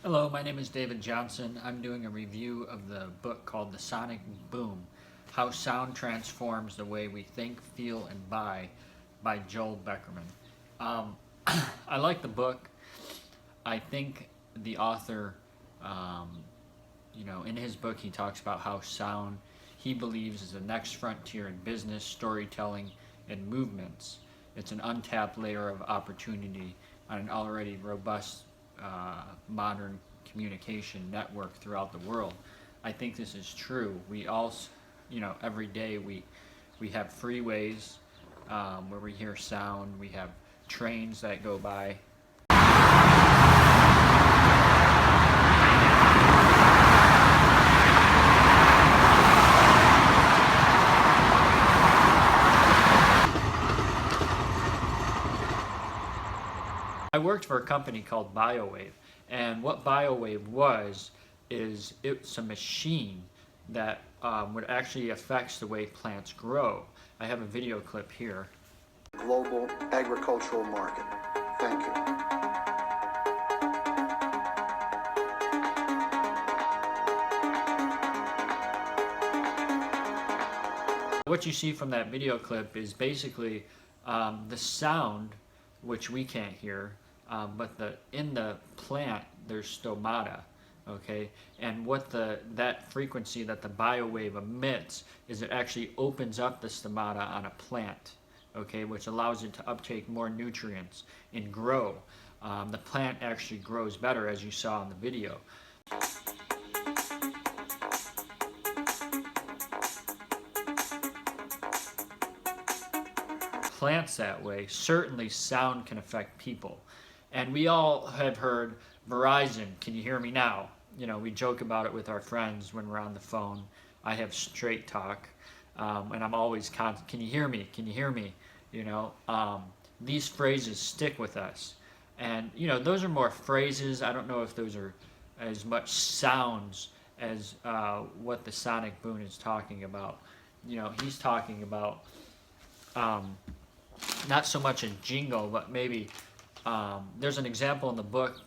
Hello, my name is David Johnson. I'm doing a review of the book called The Sonic Boom: How Sound Transforms the Way We Think, Feel, and Buy by Joel Beckerman. Um, I like the book. I think the author, um, in his book he talks about how sound he believes is the next frontier in business, storytelling, and movements. It's an untapped layer of opportunity on an already robust modern communication network throughout the world. I think this is true. We all, every day we have freeways where we hear sound. We have trains that go by. I worked for a company called BioWave, and what BioWave was is it's a machine that would actually affect the way plants grow. I have a video clip here. Global agricultural market. Thank you. What you see from that video clip is basically the sound, which we can't hear, but in the plant there's stomata, okay? And what that frequency that the biowave emits is it actually opens up the stomata on a plant, okay, which allows it to uptake more nutrients and grow. The plant actually grows better, as you saw in the video. Plants that way. Certainly sound can affect people. And we all have heard Verizon, can you hear me now? You know, we joke about it with our friends when we're on the phone. I have straight talk, and I'm always can you hear me? Can you hear me? You know, these phrases stick with us. And, you know, those are more phrases. I don't know if those are as much sounds as what the Sonic Boom is talking about. You know, he's talking about not so much a jingle, but maybe there's an example in the book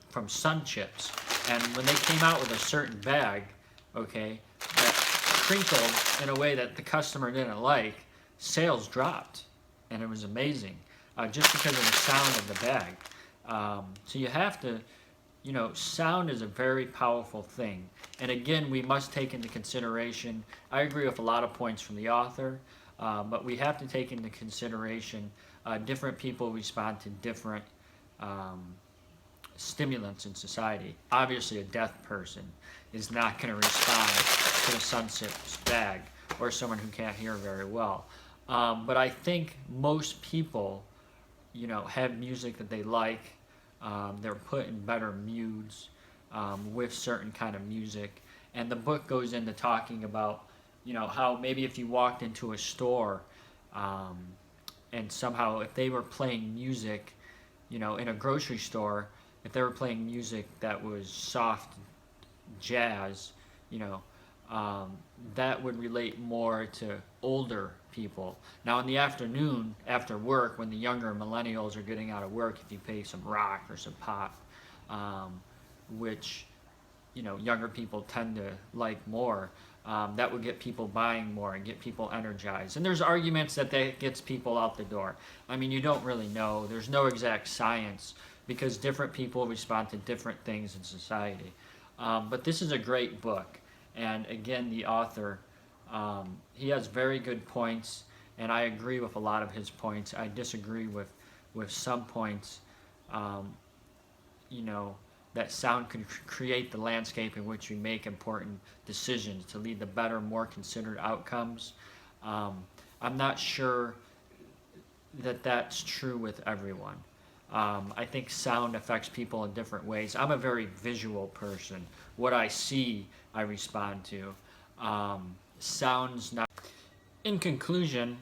from Sun Chips, and when they came out with a certain bag, okay, that crinkled in a way that the customer didn't like, sales dropped, and it was amazing, just because of the sound of the bag. So you have to, you know, sound is a very powerful thing, and again, we must take into consideration, I agree with a lot of points from the author, but we have to take into consideration different people respond to different stimulants in society. Obviously, a deaf person is not going to respond to the Sun Chips bag, or someone who can't hear very well. But I think most people, you know, have music that they like. They're put in better moods with certain kind of music. And the book goes into talking about, you know, how maybe if you walked into a store and somehow if they were playing music, you know, in a grocery store, if they were playing music that was soft jazz, you know, that would relate more to older people. Now in the afternoon, after work, when the younger millennials are getting out of work, if you play some rock or some pop, which, you know, younger people tend to like more, that would get people buying more and get people energized. And there's arguments that gets people out the door. I mean, you don't really know. There's no exact science because different people respond to different things in society. But this is a great book. And again, the author, he has very good points, and I agree with a lot of his points. I disagree with some points, you know, that sound can create the landscape in which we make important decisions to lead to better, more considered outcomes. I'm not sure that that's true with everyone. I think sound affects people in different ways. I'm a very visual person. What I see, I respond to. Sounds not. In conclusion,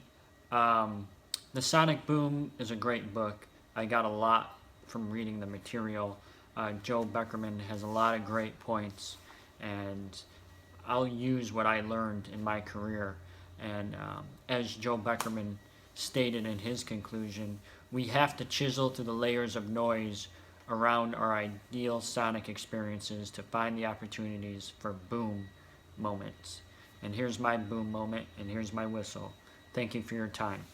The Sonic Boom is a great book. I got a lot from reading the material. Joel Beckerman has a lot of great points, and I'll use what I learned in my career. And as Joel Beckerman stated in his conclusion, we have to chisel through the layers of noise around our ideal sonic experiences to find the opportunities for boom moments. And here's my boom moment, and here's my whistle. Thank you for your time.